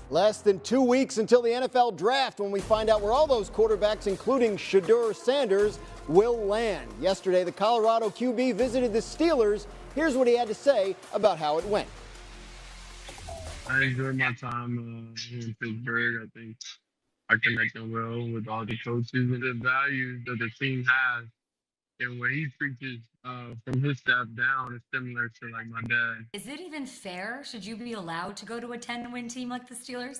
Less than 2 weeks until the NFL draft when we find out where all those quarterbacks, including Shedeur Sanders, will land. Yesterday, the Colorado QB visited the Steelers. Here's what he had to say about how it went. I enjoyed my time here in Pittsburgh. I think I connected well with all the coaches and the values that the team has. And what he preaches from his staff down is similar to like my dad. Is it even fair? Should you be allowed to go to a 10-win team like the Steelers?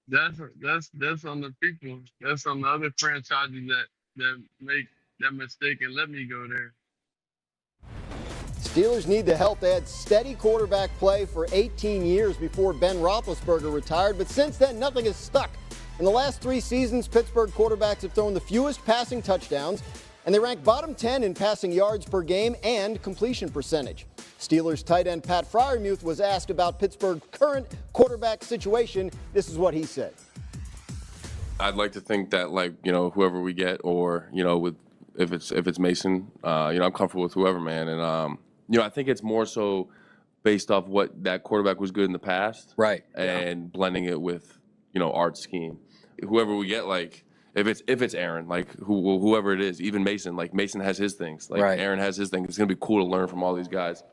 That's on the people. That's on the other franchises that make that mistake and let me go there. Steelers need the help. They had steady quarterback play for 18 years before Ben Roethlisberger retired, but since then, nothing has stuck. In the last 3 seasons, Pittsburgh quarterbacks have thrown the fewest passing touchdowns, and they rank bottom 10 in passing yards per game and completion percentage. Steelers tight end Pat Freiermuth was asked about Pittsburgh's current quarterback situation. This is what he said. I'd like to think that, whoever we get, or, if it's Mason, I'm comfortable with whoever, man. And, I think it's more so based off what that quarterback was good in the past. Right. And blending it with, Art's scheme. Whoever we get, if it's Aaron, whoever it is, even Mason, Mason has his things. Right. Aaron has his things. It's going to be cool to learn from all these guys.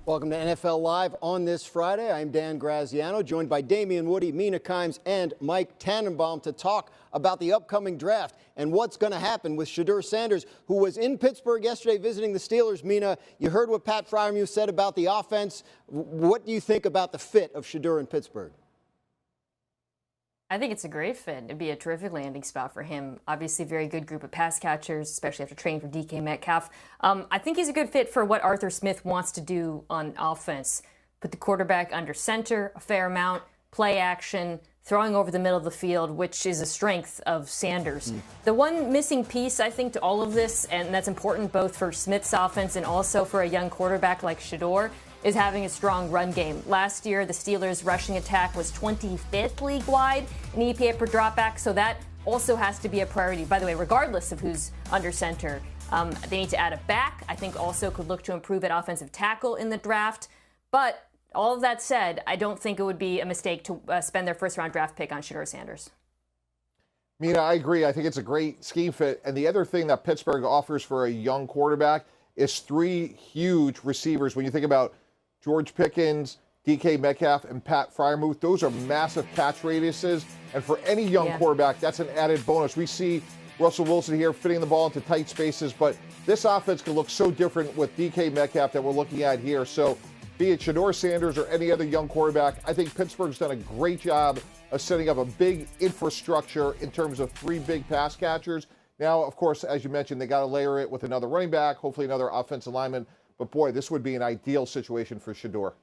Welcome to NFL Live on this Friday. I'm Dan Graziano, joined by Damien Woody, Mina Kimes, and Mike Tannenbaum to talk about the upcoming draft and what's going to happen with Shedeur Sanders, who was in Pittsburgh yesterday visiting the Steelers. Mina, you heard what Pat Freiermuth said about the offense. What do you think about the fit of Shedeur in Pittsburgh? I think it's a great fit. It'd be a terrific landing spot for him. Obviously, a very good group of pass catchers, especially after training for DK Metcalf. I think he's a good fit for what Arthur Smith wants to do on offense. Put the quarterback under center a fair amount, play action, throwing over the middle of the field, which is a strength of Sanders. The one missing piece, I think, to all of this, and that's important both for Smith's offense and also for a young quarterback like Shedeur, is having a strong run game. Last year, the Steelers' rushing attack was 25th league-wide in EPA per dropback, so that also has to be a priority. By the way, regardless of who's under center, they need to add a back. I think also could look to improve at offensive tackle in the draft. But all of that said, I don't think it would be a mistake to spend their first-round draft pick on Shedeur Sanders. Mina, I agree. I think it's a great scheme fit. And the other thing that Pittsburgh offers for a young quarterback is 3 huge receivers. When you think about George Pickens, DK Metcalf, and Pat Freiermuth, those are massive catch radiuses. And for any young quarterback, that's an added bonus. We see Russell Wilson here fitting the ball into tight spaces, but this offense can look so different with DK Metcalf that we're looking at here. So be it Shedeur Sanders or any other young quarterback, I think Pittsburgh's done a great job of setting up a big infrastructure in terms of 3 big pass catchers. Now, of course, as you mentioned, they got to layer it with another running back, hopefully another offensive lineman. But, boy, this would be an ideal situation for Shedeur.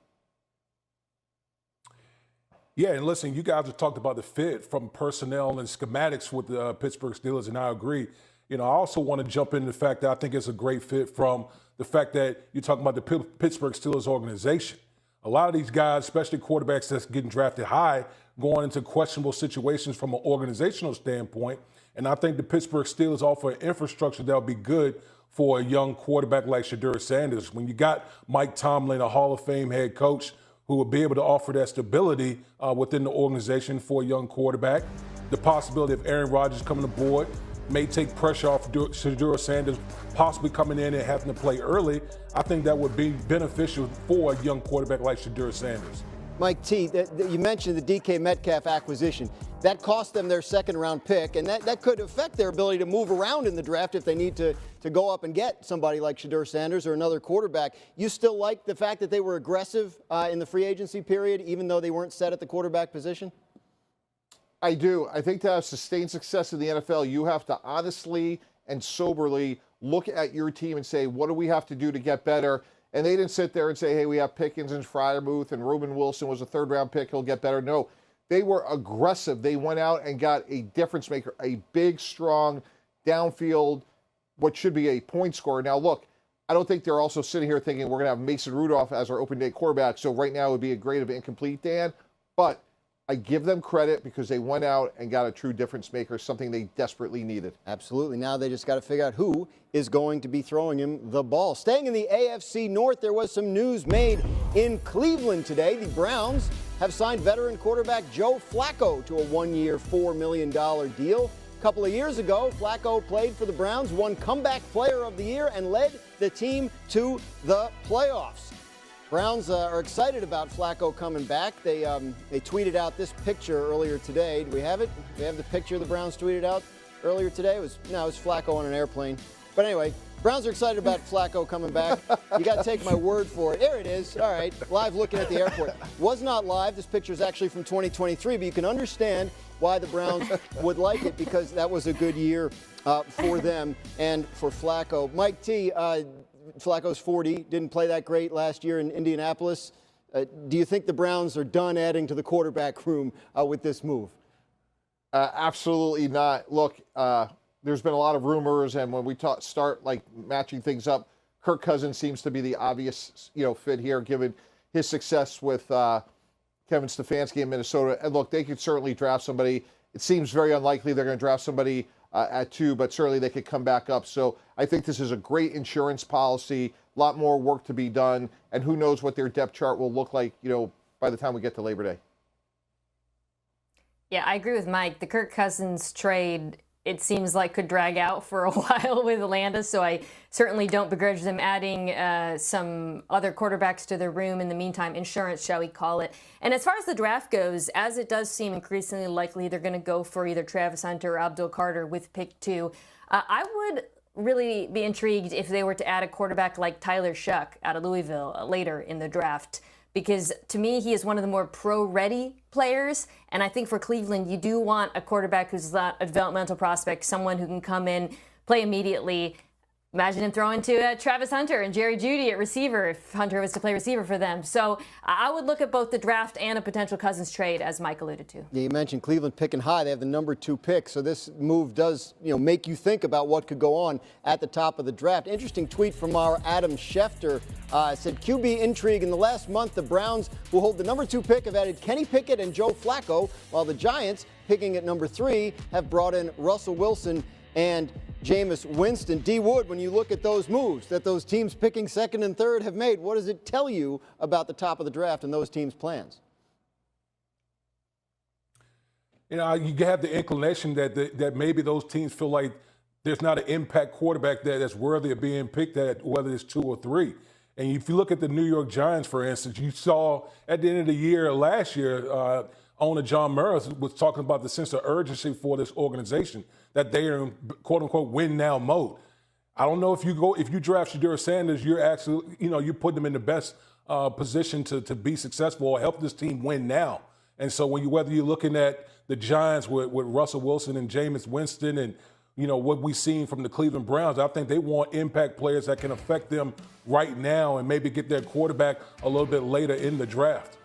Yeah, and listen, you guys have talked about the fit from personnel and schematics with the Pittsburgh Steelers, and I agree. I also want to jump into the fact that I think it's a great fit from the fact that you're talking about the Pittsburgh Steelers organization. A lot of these guys, especially quarterbacks that's getting drafted high, going into questionable situations from an organizational standpoint. And I think the Pittsburgh Steelers offer an infrastructure that'll be good for a young quarterback like Shedeur Sanders. When you got Mike Tomlin, a Hall of Fame head coach, who will be able to offer that stability within the organization for a young quarterback, the possibility of Aaron Rodgers coming aboard may take pressure off Shedeur Sanders, possibly coming in and having to play early. I think that would be beneficial for a young quarterback like Shedeur Sanders. Mike T., you mentioned the DK Metcalf acquisition. That cost them their second-round pick, and that could affect their ability to move around in the draft if they need to go up and get somebody like Shedeur Sanders or another quarterback. You still like the fact that they were aggressive in the free agency period, even though they weren't set at the quarterback position? I do. I think to have sustained success in the NFL, you have to honestly and soberly look at your team and say, what do we have to do to get better? And they didn't sit there and say, hey, we have Pickens and Freiermuth and Ruben Wilson was a 3rd-round pick. He'll get better. No, they were aggressive. They went out and got a difference maker, a big, strong, downfield, what should be a point scorer. Now, look, I don't think they're also sitting here thinking we're going to have Mason Rudolph as our open day quarterback. So right now it would be a grade of incomplete, Dan. But I give them credit because they went out and got a true difference maker, something they desperately needed. Absolutely. Now they just got to figure out who is going to be throwing him the ball. Staying in the AFC North, there was some news made in Cleveland today. The Browns have signed veteran quarterback Joe Flacco to a one-year, $4 million deal. A couple of years ago, Flacco played for the Browns, won Comeback Player of the Year, and led the team to the playoffs. Browns are excited about Flacco coming back. They tweeted out this picture earlier today. Do we have it? Do we have the picture the Browns tweeted out earlier today? It was Flacco on an airplane. But anyway, Browns are excited about Flacco coming back. You got to take my word for it. There it is. All right, live looking at the airport. Was not live. This picture is actually from 2023, but you can understand why the Browns would like it because that was a good year for them and for Flacco. Mike T., Flacco's 40, didn't play that great last year in Indianapolis. Do you think the Browns are done adding to the quarterback room with this move? Absolutely not. Look, there's been a lot of rumors, and when we start like matching things up, Kirk Cousins seems to be the obvious fit here, given his success with Kevin Stefanski in Minnesota. And look, they could certainly draft somebody. It seems very unlikely they're going to draft somebody at 2, but certainly they could come back up. So I think this is a great insurance policy, a lot more work to be done, and who knows what their depth chart will look like, by the time we get to Labor Day. Yeah, I agree with Mike. The Kirk Cousins trade, it seems like could drag out for a while with Atlanta, so I certainly don't begrudge them adding some other quarterbacks to their room in the meantime, insurance, shall we call it. And as far as the draft goes, as it does seem increasingly likely they're going to go for either Travis Hunter or Abdul Carter with pick 2, I would really be intrigued if they were to add a quarterback like Tyler Shuck out of Louisville later in the draft. Because to me, he is one of the more pro-ready players. And I think for Cleveland, you do want a quarterback who's not a developmental prospect, someone who can come in, play immediately. Imagine him throwing to Travis Hunter and Jerry Jeudy at receiver if Hunter was to play receiver for them. So I would look at both the draft and a potential Cousins trade, as Mike alluded to. Yeah, you mentioned Cleveland picking high. They have the number 2 pick. So this move does, make you think about what could go on at the top of the draft. Interesting tweet from our Adam Schefter. Said QB intrigue in the last month. The Browns, who hold the number 2 pick, have added Kenny Pickett and Joe Flacco, while the Giants, picking at number 3, have brought in Russell Wilson and Jameis Winston. D. Wood, when you look at those moves that those teams picking 2nd and 3rd have made, what does it tell you about the top of the draft and those teams' plans? You have the inclination that maybe those teams feel like there's not an impact quarterback that's worthy of being picked at, whether it's 2 or 3. And if you look at the New York Giants, for instance, you saw at the end of the year last year, owner John Murray was talking about the sense of urgency for this organization, that they are in quote-unquote win-now mode. I don't know if you draft Shedeur Sanders, you're actually, you put them in the best position to be successful or help this team win now. And so whether you're looking at the Giants with Russell Wilson and Jameis Winston and, what we've seen from the Cleveland Browns, I think they want impact players that can affect them right now and maybe get their quarterback a little bit later in the draft.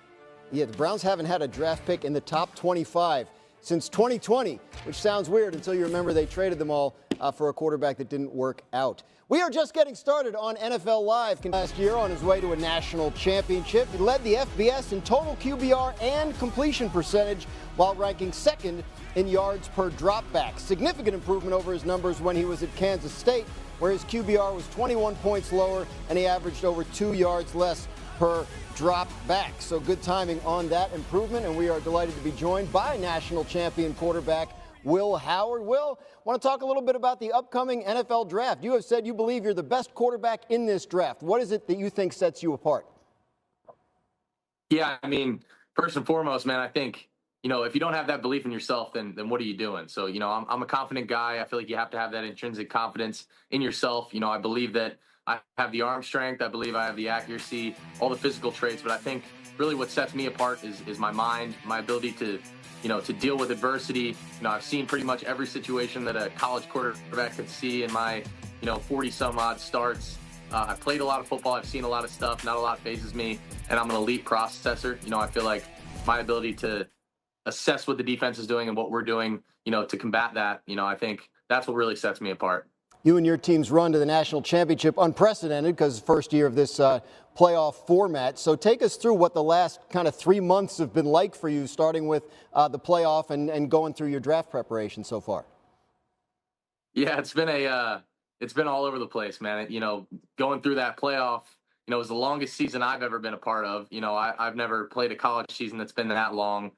Yeah, the Browns haven't had a draft pick in the top 25 since 2020, which sounds weird until you remember they traded them all for a quarterback that didn't work out. We are just getting started on NFL Live. Last year on his way to a national championship, he led the FBS in total QBR and completion percentage while ranking 2nd in yards per dropback. Significant improvement over his numbers when he was at Kansas State, where his QBR was 21 points lower and he averaged over 2 yards less per drop back. So good timing on that improvement, and we are delighted to be joined by national champion quarterback Will Howard. Will, want to talk a little bit about the upcoming NFL draft. You have said you believe you're the best quarterback in this draft. What is it that you think sets you apart? Yeah, first and foremost, man, I think, if you don't have that belief in yourself, then what are you doing? So, I'm a confident guy. I feel like you have to have that intrinsic confidence in yourself. I believe that I have the arm strength. I believe I have the accuracy, all the physical traits. But I think really what sets me apart is my mind, my ability to deal with adversity. I've seen pretty much every situation that a college quarterback could see in my, 40 some odd starts. I've played a lot of football. I've seen a lot of stuff. Not a lot phases me. And I'm an elite processor. I feel like my ability to assess what the defense is doing and what we're doing, to combat that, I think that's what really sets me apart. You and your team's run to the national championship, unprecedented because first year of this playoff format. So take us through what the last kind of 3 months have been like for you, starting with the playoff and going through your draft preparation so far. Yeah, it's been all over the place, man. You know, going through that playoff, you know, it was the longest season I've ever been a part of. You know, I've never played a college season that's been that long.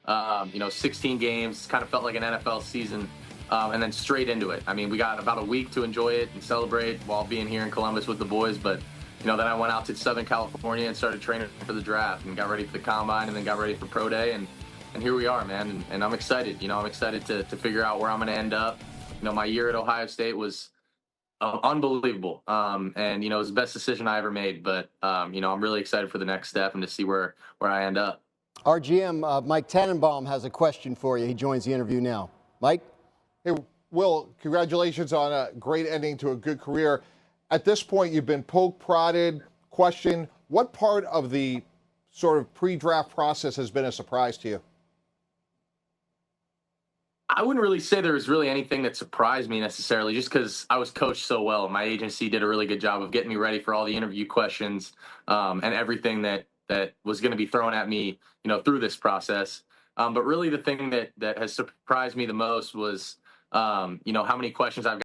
16 games, kind of felt like an NFL season. And then straight into it. I mean, we got about a week to enjoy it and celebrate while being here in Columbus with the boys. But, you know, then I went out to Southern California and started training for the draft and got ready for the combine and then got ready for pro day. And here we are, man. And I'm excited. You know, I'm excited to figure out where I'm going to end up. You know, my year at Ohio State was unbelievable. And, you know, it was the best decision I ever made. But, you know, I'm really excited for the next step and to see where I end up. Our GM, Mike Tannenbaum, has a question for you. He joins the interview now. Mike? Hey, Will, congratulations on a great ending to a good career. At this point, you've been poked, prodded, questioned. What part of the sort of pre-draft process has been a surprise to you? I wouldn't really say there was really anything that surprised me necessarily, just because I was coached so well. My agency did a really good job of getting me ready for all the interview questions and everything that was going to be thrown at me, you know, through this process. But really the thing that has surprised me the most was, you know, how many questions I've